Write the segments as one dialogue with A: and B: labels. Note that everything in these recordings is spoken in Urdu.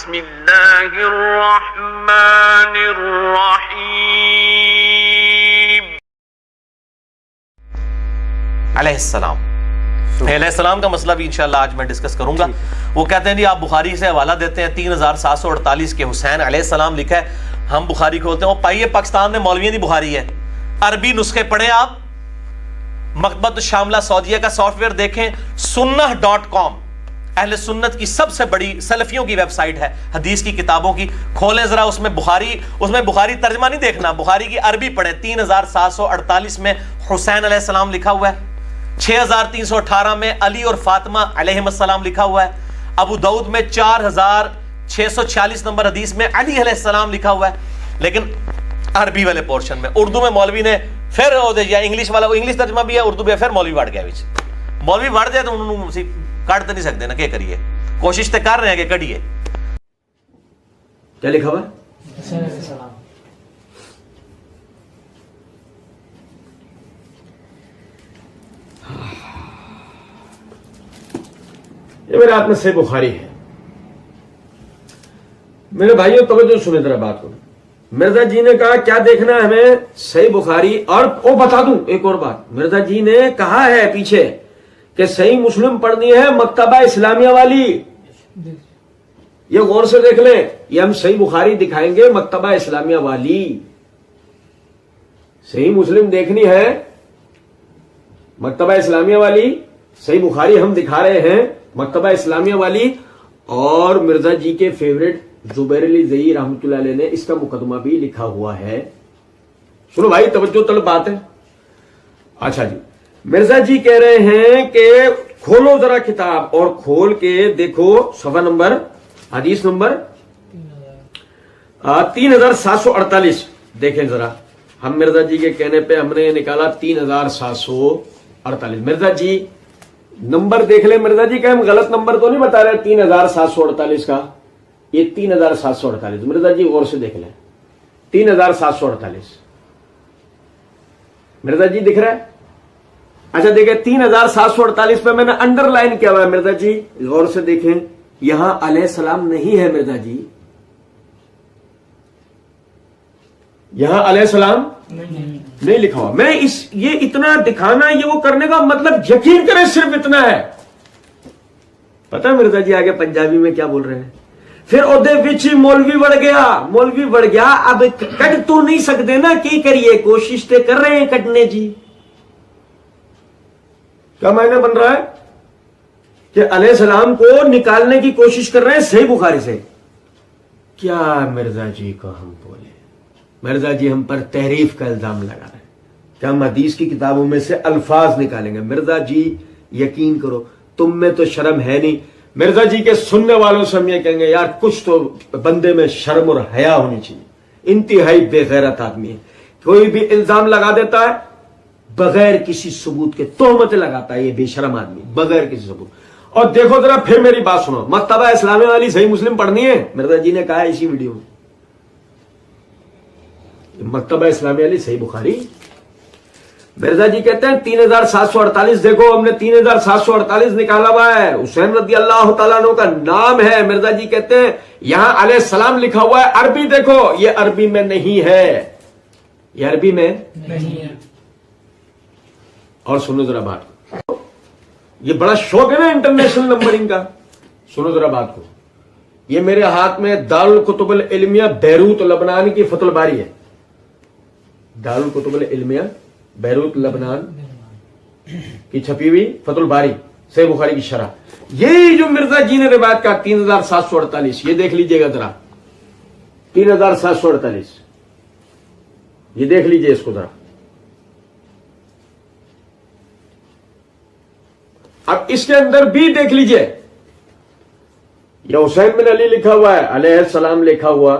A: بسم اللہ الرحمن الرحیم.
B: علیہ السلام. علیہ السلام کا مسئلہ بھی انشاءاللہ آج میں ڈسکس کروں گا. وہ کہتے ہیں جی آپ بخاری سے حوالہ دیتے ہیں 3748 کے حسین علیہ السلام لکھا ہے. ہم بخاری کھولتے ہیں وہ پائیے پاکستان میں مولویوں دی بخاری ہے. عربی نسخے پڑھیں آپ, مکتبۃ الشاملہ سعودیہ کا سافٹ ویئر دیکھیں, sunnah.com اہل سنت کی سب سے بڑی سلفیوں کی ویب سائٹ ہے حدیث کی کتابوں کی. کھولیں ذرا, اس میں بخاری ترجمہ نہیں دیکھنا, بخاری کی عربی پڑھیں. 3748 میں حسین علیہ السلام لکھا ہوا ہے. 6318 میں علی اور فاطمہ علیہم السلام لکھا ہوا ہے. ابو داؤد میں 4646 نمبر حدیث میں علی علیہ السلام لکھا ہوا ہے. لیکن عربی والے پورشن میں اردو میں مولوی نے پھر یا انگلش والا, وہ انگلش ترجمہ بھی ہے, اردو بھی ہے, پھر مولوی بڑھ گیا. مولوی بڑھ جائے تو انہوں نے کاٹ تو نہیں سکتے نا, کیا کریے, کوشش تو کر رہے ہیں کہ کٹیے.
C: کیا لکھا ہوا ہے؟ یہ میرے ہاتھ میں صحیح بخاری ہے. میرے بھائیوں توجہ سنیں ذرا بات کو. مرزا جی نے کہا کیا دیکھنا ہے ہمیں, صحیح بخاری. اور وہ بتا دوں ایک اور بات, مرزا جی نے کہا ہے پیچھے کہ صحیح مسلم پڑھنی ہے مکتبہ اسلامیہ والی. یہ غور سے دیکھ لیں, یہ ہم صحیح بخاری دکھائیں گے مکتبہ اسلامیہ والی. صحیح مسلم دیکھنی ہے مکتبہ اسلامیہ والی, صحیح بخاری ہم دکھا رہے ہیں مکتبہ اسلامیہ والی. اور مرزا جی کے فیوریٹ زبیر علی زئی رحمۃ اللہ علیہ نے اس کا مقدمہ بھی لکھا ہوا ہے. سنو بھائی, توجہ طلب بات ہے. اچھا جی, مرزا جی کہہ رہے ہیں کہ کھولو ذرا کتاب اور کھول کے دیکھو صفحہ نمبر, حدیث نمبر 3748. دیکھیں ذرا, ہم مرزا جی کے کہنے پہ ہم نے نکالا 3748. مرزا جی نمبر دیکھ لیں. مرزا جی کہ ہم غلط نمبر تو نہیں بتا رہے 3748 کا, یہ 3748. مرزا جی غور سے دیکھ لیں 3748. مرزا جی دکھ رہا ہے؟ اچھا دیکھیں 3748 پہ میں نے انڈر لائن کیا ہوا ہے. مرزا جی غور سے دیکھیں, یہاں علیہ السلام نہیں ہے. مرزا جی یہاں علیہ السلام نہیں لکھا ہوا. میں یہ اتنا دکھانا, یہ وہ کرنے کا مطلب یقین کریں صرف اتنا ہے. پتہ ہے مرزا جی آگے پنجابی میں کیا بول رہے ہیں, پھر اودے وچ مولوی بڑھ گیا. اب کٹ تو نہیں سکتے نا, کی کریے, کوشش تے کر رہے ہیں کٹنے. جی کیا معنی بن رہا ہے کہ علیہ السلام کو نکالنے کی کوشش کر رہے ہیں صحیح بخاری سے. کیا مرزا جی کو ہم بولے, مرزا جی ہم پر تحریف کا الزام لگا رہے ہیں کہ ہم حدیث کی کتابوں میں سے الفاظ نکالیں گے. مرزا جی یقین کرو تم میں تو شرم ہے نہیں. مرزا جی کے سننے والوں سے ہم یہ کہیں گے یار کچھ تو بندے میں شرم اور حیا ہونی چاہیے. انتہائی بے غیرت آدمی ہے. کوئی بھی الزام لگا دیتا ہے بغیر کسی ثبوت کے, تہمتیں لگاتا ہے یہ بے شرم آدمی بغیر کسی ثبوت. اور دیکھو ذرا پھر میری بات سنو, مکتبہ اسلامیہ والی صحیح مسلم پڑھنی ہے. مرزا جی نے کہا ہے اسی ویڈیو میں مکتبہ اسلامیہ والی صحیح بخاری. مرزا جی کہتے ہیں 3748. دیکھو ہم نے 3748 نکالا ہوا ہے, حسین رضی اللہ تعالیٰ عنہ کا نام ہے. مرزا جی کہتے ہیں یہاں علیہ السلام لکھا ہوا ہے. عربی دیکھو, یہ عربی میں نہیں ہے, یہ عربی میں نہیں ہے. اور سنو ذرا بات کو, یہ بڑا شوق ہے نا انٹرنیشنل نمبرنگ کا. سنو ذرا بات کو, یہ میرے ہاتھ میں دارالکتب العلمیہ بیروت لبنان کی فتح الباری ہے. دارالکتب العلمیہ بیروت لبنان کی چھپی ہوئی فتح الباری صحیح بخاری کی شرح. یہی جو مرزا جی نے روایت کا 3748, یہ دیکھ لیجئے گا ذرا 3748, یہ دیکھ لیجئے اس کو ذرا. اب اس کے اندر بھی دیکھ لیجئے, یہ حسین بن علی لکھا ہوا ہے, علیہ السلام لکھا ہوا.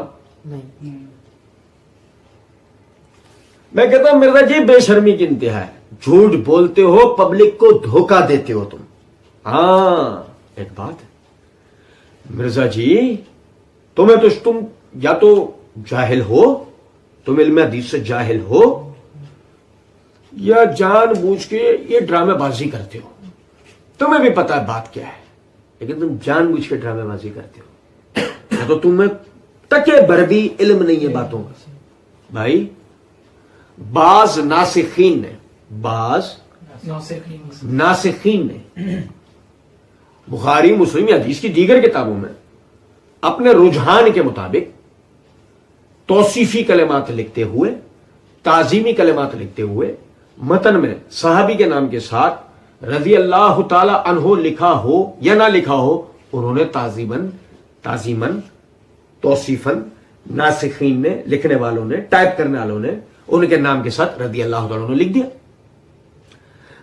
C: میں کہتا ہوں مرزا جی بے شرمی کی انتہا ہے, جھوٹ بولتے ہو, پبلک کو دھوکہ دیتے ہو تم. ہاں ایک بات ہے مرزا جی, تم یا تو جاہل ہو, تم علم حدیث سے جاہل ہو, یا جان بوجھ کے یہ ڈرامے بازی کرتے ہو. تمہیں بھی پتا ہے بات کیا ہے, لیکن تم جان بوجھ کے ڈرامے بازی کرتے ہو. اچھا تو تمہیں تکے بھر بھی علم نہیں ہے باتوں کا بھائی. بعض ناسخین نے بخاری مسلم یا حدیث کی دیگر کتابوں میں اپنے رجحان کے مطابق توصیفی کلمات لکھتے ہوئے, تعظیمی کلمات لکھتے ہوئے متن میں صحابی کے نام کے ساتھ رضی اللہ تعالی عنہ لکھا ہو یا نہ لکھا ہو, انہوں نے تعظیمن توصیفن ناسخین نے, لکھنے والوں نے, ٹائپ کرنے والوں نے ان کے نام کے ساتھ رضی اللہ تعالیٰ عنہ لکھ دیا.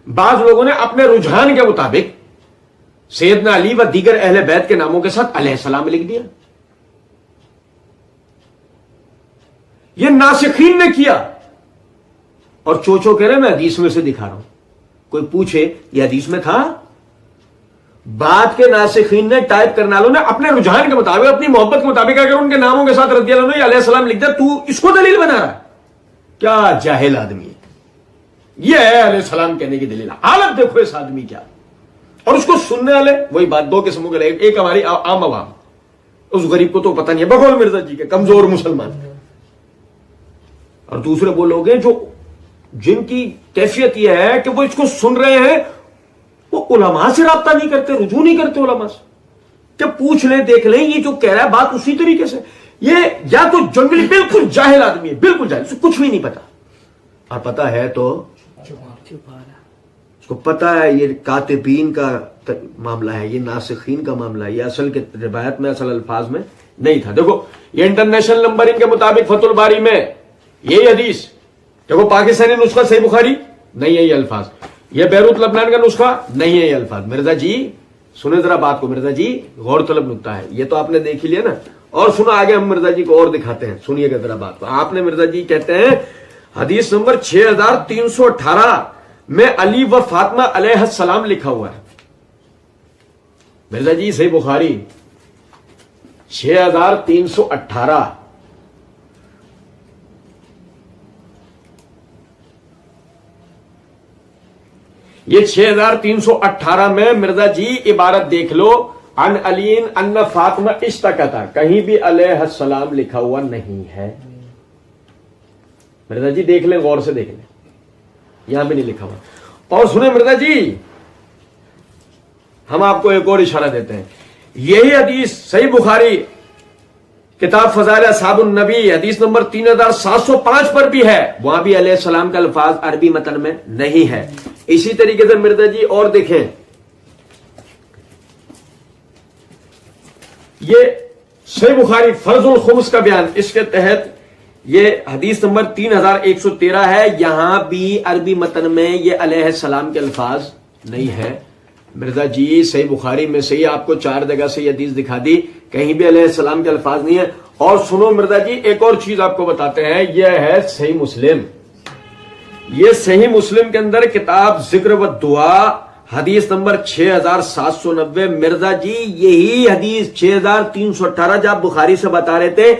C: بعض لوگوں نے اپنے رجحان کے مطابق سیدنا علی و دیگر اہل بیت کے ناموں کے ساتھ علیہ السلام لکھ دیا. یہ ناسخین نے کیا اور چوچو کہہ رہے میں حدیث میں سے دکھا رہا ہوں. کوئی پوچھے یہ حدیث میں تھا؟ بات کے ناسخین نے, ٹائپ کرنے والوں نے اپنے رجحان کے مطابق, اپنی محبت کے مطابق اگر ان کے ناموں کے ساتھ رضی اللہ عنہ علیہ السلام لکھ دیا, تو اس کو دلیل بنا رہا ہے. کیا جاہل آدمی ہے یہ, ہے علیہ السلام کہنے کی دلیل. حالت دیکھو اس آدمی کیا. اور اس کو سننے والے وہی بات, دو قسموں کے لئے, ایک ہماری عام عوام, اس غریب کو تو پتہ نہیں ہے بقول مرزا جی کے کمزور مسلمان, اور دوسرے وہ لوگ ہیں جو جن کی کیفیت یہ ہے کہ وہ اس کو سن رہے ہیں, وہ علماء سے رابطہ نہیں کرتے, رجوع نہیں کرتے علماء سے کہ پوچھ لیں دیکھ لیں یہ جو کہہ رہا ہے بات اسی طریقے سے. یہ یا تو جنگلی بالکل جاہل آدمی ہے, بالکل جاہل, اسے کچھ بھی نہیں پتا, اور پتا ہے تو اس کو پتا ہے یہ کاتبین کا معاملہ ہے, یہ ناسخین کا معاملہ ہے, یہ اصل کے روایت میں اصل الفاظ میں نہیں تھا. دیکھو یہ انٹرنیشنل نمبرنگ کے مطابق فتح الباری میں یہی حدیث, دیکھو پاکستانی نسخہ صحیح بخاری نہیں ہے یہ الفاظ, یہ بیروت لبنان کا نسخہ نہیں ہے یہ الفاظ. مرزا جی سنیں ذرا بات کو, مرزا جی غور طلب نکتہ ہے, یہ تو آپ نے دیکھ ہی لیا نا. اور سنو آگے ہم مرزا جی کو اور دکھاتے ہیں, سنیے گا ذرا بات کو. آپ نے مرزا جی کہتے ہیں حدیث نمبر 6318 میں علی و فاطمہ علیہ السلام لکھا ہوا ہے. مرزا جی صحیح بخاری 6318, یہ 6318 میں مرزا جی عبارت دیکھ لو, ان علی ان فاطمہ اشتکتا, کہیں بھی علیہ السلام لکھا ہوا نہیں ہے. مرزا جی دیکھ لیں, غور سے دیکھ لیں, یہاں بھی نہیں لکھا ہوا. اور سنیں مرزا جی, ہم آپ کو ایک اور اشارہ دیتے ہیں. یہی حدیث صحیح بخاری کتاب فضائل اصحاب النبی حدیث نمبر 3705 پر بھی ہے, وہاں بھی علیہ السلام کا الفاظ عربی متن میں نہیں ہے. اسی طریقے سے مرزا جی اور دیکھیں, یہ صحیح بخاری فرض الخمس کا بیان, اس کے تحت یہ حدیث نمبر 3113 ہے, یہاں بھی عربی متن میں یہ علیہ السلام کے الفاظ نہیں ہے. مرزا جی صحیح بخاری میں صحیح آپ کو 4 جگہ سے یہ حدیث دکھا دی, کہیں بھی علیہ السلام کے الفاظ نہیں ہے. اور سنو مرزا جی ایک اور چیز آپ کو بتاتے ہیں, یہ ہے صحیح مسلم. یہ صحیح مسلم کے اندر کتاب ذکر و دعا حدیث نمبر 6790, مرزا جی یہی حدیث 6318 جب بخاری سے بتا رہے تھے,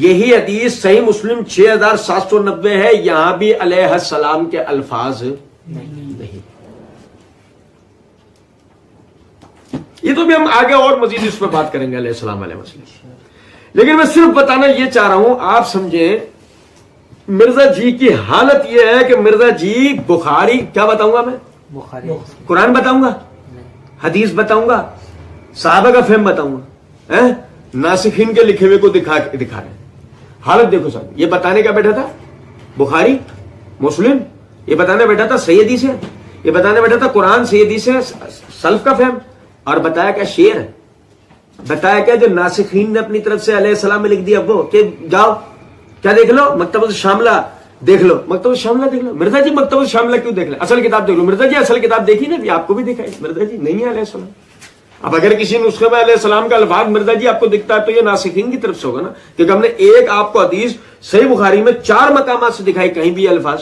C: یہی حدیث صحیح مسلم 6790 ہے, یہاں بھی علیہ السلام کے الفاظ نہیں. یہ تو بھی ہم آگے اور مزید اس پہ بات کریں گے علیہ السلام علیہ وسلم, لیکن میں صرف بتانا یہ چاہ رہا ہوں آپ سمجھیں مرزا جی کی حالت یہ ہے کہ مرزا جی بخاری کیا بتاؤں گا میں, قرآن بتاؤں گا, حدیث بتاؤں گا, صحابہ کا فہم بتاؤں گا, ناسخین کے لکھے ہوئے کو دکھا رہے ہیں. حالت دیکھو صاحب, یہ بتانے کا بیٹھا تھا بخاری مسلم, یہ بتانے بیٹھا تھا صحیح حدیث ہے, یہ بتانے بیٹھا تھا قرآن صحیح حدیث ہے, سلف کا فہم, اور بتایا کیا شعر ہے, بتایا کیا جو ناسخین نے اپنی طرف سے علیہ السلام میں لکھ دیا وہ کہ جاؤ کیا دیکھ لو مکتبۃ الشاملہ دیکھ لو, مکتبۃ الشاملہ دیکھ لو. مرزا جی مکتبۃ الشاملہ کیوں دیکھ لیں, اصل کتاب دیکھ لو. مرزا جی اصل کتاب دیکھی نا, آپ کو بھی دکھائی, مرزا جی نہیں ہے علیہ السلام. اب اگر کسی نسخے میں علیہ السلام کا الفاظ مرزا جی آپ کو دکھتا ہے تو یہ ناسخین کی طرف سے ہوگا نا, کیونکہ ہم نے ایک آپ کو حدیث صحیح بخاری میں 4 مقامات سے دکھائی, کہیں بھی الفاظ.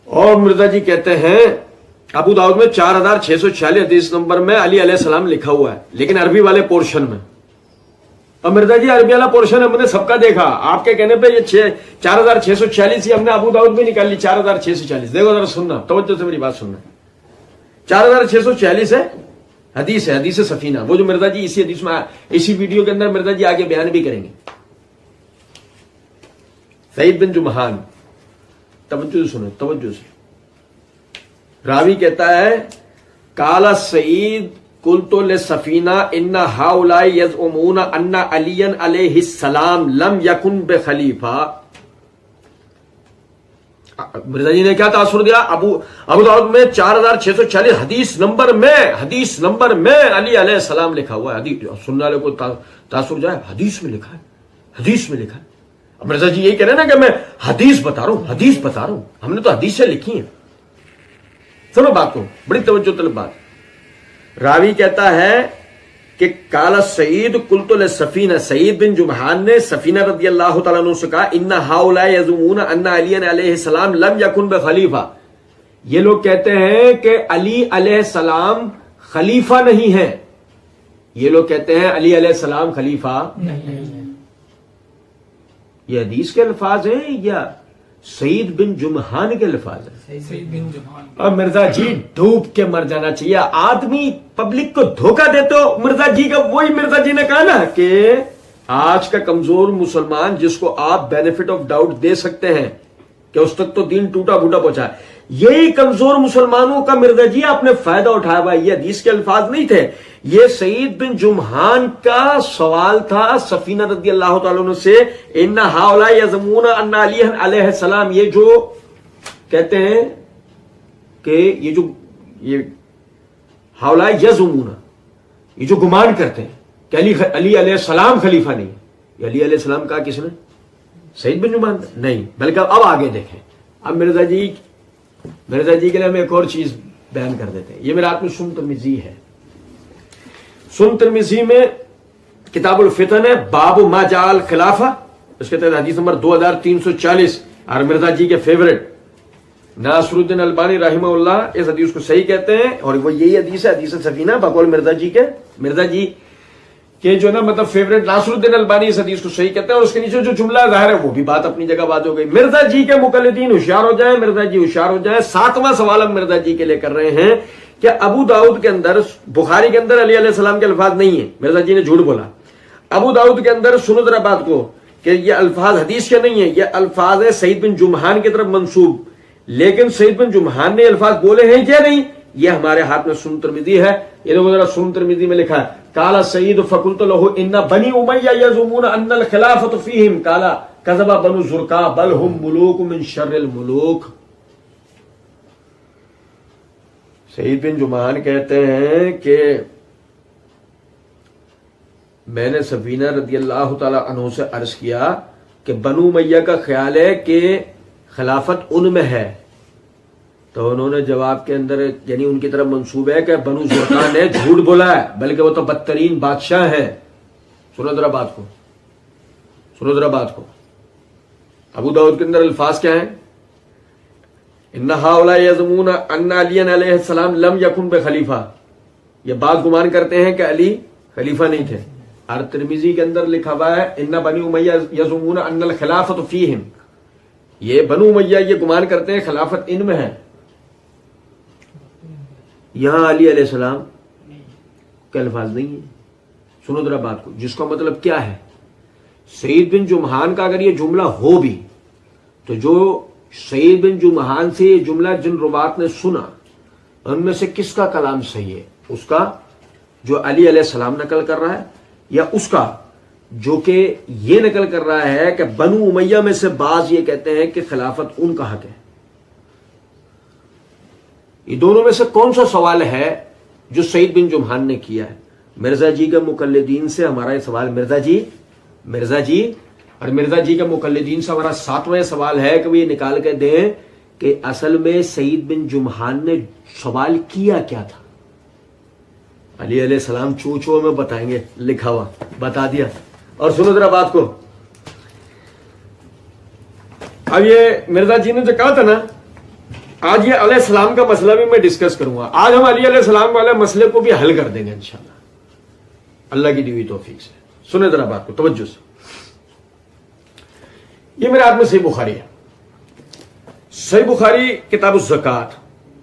C: اور مرزا جی کہتے ہیں ابو داؤد میں 4646 حدیث نمبر میں علی علیہ السلام لکھا ہوا ہے, لیکن عربی والے پورشن میں. اور مرزا جی عربی والا پورشن ہم نے سب کا دیکھا, آپ کے کہنے پہ یہ 4646 ہی ہم نے ابو داؤد میں نکال لی, 4646. دیکھو ذرا سننا, توجہ سے میری بات سننا. 4646 ہے حدیث ہے، حدیث سفینہ، وہ جو مرزا جی اسی حدیث میں اسی ویڈیو کے اندر مرزا جی آگے بیان بھی کریں گے. سعید بن جمحان، توجہ سنو توجہ سے، راوی کہتا ہے قال سعید قلت لسفینہ ان هؤلاء يزعمون ان علی علیہ السلام لم یکن بخلیفہ. مرزا جی نے کیا تاثر دیا؟ ابو داؤد میں 4646 حدیث نمبر میں علی علیہ السلام لکھا ہوا ہے. حدیث سننے والے کو تاثر جائے، حدیث میں لکھا ہے، حدیث میں لکھا ہے. اب مرزا جی یہی کہہ رہے ہیں نا کہ میں حدیث بتا رہا ہوں، ہم نے تو حدیثیں لکھی ہیں. سنو بات کو، بڑی توجہ طلب بات. راوی کہتا ہے کہ قال سعید قلت لسفینہ، سعید بن جمحان نے سفینہ رضی اللہ تعالیٰ عنہ سے کہا ان هؤلاء يزعمون ان علی علیہ السلام لم یکن بخلیفہ، یہ لوگ کہتے ہیں کہ علی علیہ السلام خلیفہ نہیں ہے. یہ لوگ کہتے ہیں علی علیہ السلام خلیفہ نہیں. یہ حدیث کے الفاظ ہیں یا سعید بن جمحان کے الفاظ ہیں؟
D: سعید بن جمحان.
C: اور مرزا جی ڈوب کے مر جانا چاہیے. آدمی پبلک کو دھوکہ دیتے ہو. مرزا جی کا وہی مرزا جی نے کہا نا کہ آج کا کمزور مسلمان جس کو آپ بینیفٹ آف ڈاؤٹ دے سکتے ہیں کہ اس تک تو دین ٹوٹا پھوٹا پہنچا ہے، یہی کمزور مسلمانوں کا مرزا جی آپ نے فائدہ اٹھایا ہوا. یہ حدیث کے الفاظ نہیں تھے، یہ سعید بن جمحان کا سوال تھا سفینہ رضی اللہ تعالیٰ عنہ سے. ان هؤلاء يزعمون ان علی علیہ السلام، یہ جو کہتے ہیں کہ یہ هؤلاء يزعمون، یہ جو گمان کرتے ہیں کہ علی علیہ السلام خلیفہ نہیں. یہ علی علیہ السلام کہا کس نے؟ سعید بن جمحان نہیں، بلکہ اب آگے دیکھیں. اب مرزا جی کے لیے ہم ایک اور چیز بیان کر دیتے ہیں. یہ میرے ہاتھ میں سن ترمذی ہے. سن ترمذی میں کتاب الفتن ہے، باب ما جعل خلافہ، اس کے تحت حدیث نمبر 2340. اور مرزا جی کے فیورٹ ناصر الدین البانی رحمہ اللہ اس حدیث کو صحیح کہتے ہیں، اور وہ یہی حدیث ہے، حدیث سفینہ بقول مرزا جی کہ جو نا مطلب فیورٹ ناصر الدین البانی اس حدیث کو صحیح کہتے ہیں. اور اس کے نیچے جو جملہ ظاہر ہے وہ بھی بات اپنی جگہ بات ہو گئی. مرزا جی کے مقلدین ہوشیار ہو جائیں، مرزا جی ہوشیار ہو جائیں. 7واں سوال ہم مرزا جی کے لیے کر رہے ہیں کہ ابو داؤد کے اندر، بخاری کے اندر علی علیہ السلام کے الفاظ نہیں ہیں. مرزا جی نے جھوٹ بولا. ابو داؤد کے اندر سنو ذرا بات کو کہ یہ الفاظ حدیث کے نہیں ہیں، یہ الفاظ ہے سعید بن جمحان کی طرف منسوب. لیکن سعید بن جمحان نے الفاظ بولے ہیں کیا نہیں؟ یہ ہمارے ہاتھ میں سنن ترمذی ہے. یہ دیکھو ذرا سنن ترمذی میں لکھا ہے قال سعید فقلت له ان بني امیہ یزعمون ان الخلافۃ فیہم قال کذب بنو زرقاء بل هم ملوک من شر الملوک. سعید بن جمحان کہتے ہیں کہ میں نے سفینہ رضی اللہ تعالی عنہ سے عرض کیا کہ بنو امیہ کا خیال ہے کہ خلافت ان میں ہے. تو انہوں نے جواب کے اندر یعنی ان کی طرف منسوب ہے کہ بنو زرقاء نے جھوٹ بولا ہے، بلکہ وہ تو بدترین بادشاہ ہے. سنو ذرا بات کو. ابو داؤد کے اندر الفاظ کیا ہیں؟ ان هؤلاء يزعمون ان علی علیہ السلام لم یکن بخلیفہ، یہ بات گمان کرتے ہیں کہ علی خلیفہ نہیں تھے. اور ترمذی کے اندر لکھا ہوا ہے ان بنی امیہ یزعمون ان الخلافۃ فیہم، یہ بنو امیہ یہ گمان کرتے ہیں خلافت ان میں ہے. یہاں علی علیہ السلام کے الفاظ نہیں ہیں. سنو ذرا بات کو، جس کا مطلب کیا ہے؟ سعید بن جمحان کا اگر یہ جملہ ہو بھی تو جو سعید بن جمحان سے یہ جملہ جن روات نے سنا ان میں سے کس کا کلام صحیح ہے؟ اس کا جو علی علیہ السلام نقل کر رہا ہے، یا اس کا جو کہ یہ نقل کر رہا ہے کہ بنو امیہ میں سے بعض یہ کہتے ہیں کہ خلافت ان کا حق ہے؟ یہ دونوں میں سے کون سا سوال ہے جو سعید بن جمحان نے کیا ہے؟ مرزا جی کے مقلدین سے ہمارا یہ سوال، مرزا جی اور مرزا جی کے مقلدین سے ہمارا 7واں سوال ہے کہ وہ یہ نکال کے دیں کہ اصل میں سعید بن جمحان نے سوال کیا کیا تھا. علی علیہ السلام چو میں بتائیں گے، لکھا ہوا بتا دیا. اور سنو ذرا بات کو. اب یہ مرزا جی نے جو کہا تھا نا، آج یہ علیہ السلام کا مسئلہ بھی میں ڈسکس کروں گا. آج ہم علی علیہ السلام والے مسئلے کو بھی حل کر دیں گے انشاءاللہ اللہ کی دی ہوئی توفیق سے. سنیں ذرا بات کو توجہ سے. یہ میرے ہاتھ میں صحیح بخاری ہے. صحیح بخاری کتاب الزکات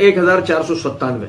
C: 1497।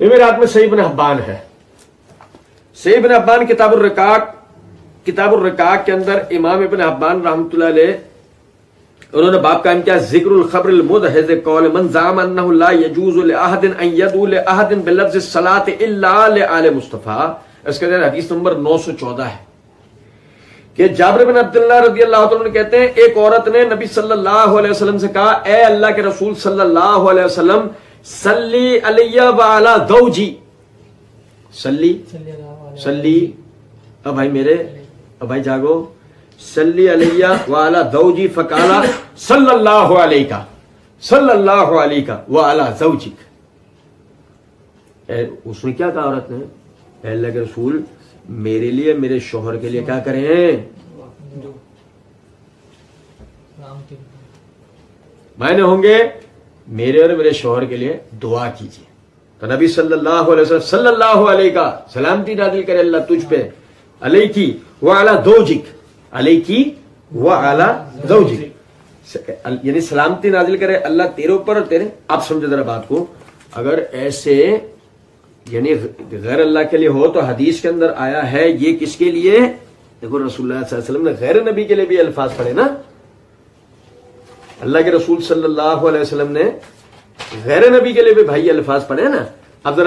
C: یہ میرے ہاتھ میں صحیح ابن حبان ہے. صحیح ابن حبان کتاب الرقاق کے اندر امام ابن حبان رحمۃ اللہ علیہ انہوں نے باب قائم کیا ذکر الخبر المدحض قول من زعم انه لا يجوز لاحد ان يدعو لاحد بلفظ الصلاة الا لآل مصطفیٰ. اس کے اندر حدیث نمبر 914 ہے کہ جابر بن عبداللہ رضی اللہ عنہ کہتے ہیں ایک عورت نے نبی صلی اللہ علیہ وسلم سے کہا اے اللہ کے رسول صلی اللہ علیہ وسلم صلی علی وعلی زوجی. صلی اب بھائی میرے اب بھائی جاگو. صلی علی وعلی زوجی فقالا صلی اللہ علیہ وعلی زوجک. اس نے کیا کہا عورت نے؟ اے اللہ کے رسول میرے لیے میرے شوہر کے لیے کیا کریں؟ معنی ہوں گے میرے اور میرے شوہر کے لیے دعا کیجیے. تو نبی صلی اللہ علیہ وسلم صلی اللہ علیہ کا سلامتی نازل کرے اللہ تجھ پہ علیہ کی وعلی زوجک علیہ کی وعلی زوجک یعنی سلامتی نازل کرے اللہ تیرے اوپر اور تیرے. آپ سمجھے ذرا بات کو. اگر ایسے یعنی غیر اللہ کے لیے ہو تو حدیث کے اندر آیا ہے یہ کس کے لیے؟ دیکھو رسول اللہ صلی اللہ علیہ وسلم نے غیر نبی کے لیے بھی الفاظ پڑھے نا. اللہ کے رسول صلی اللہ علیہ وسلم نے غیر نبی کے لیے بھی بھائی الفاظ پڑھے نا. اب ذرا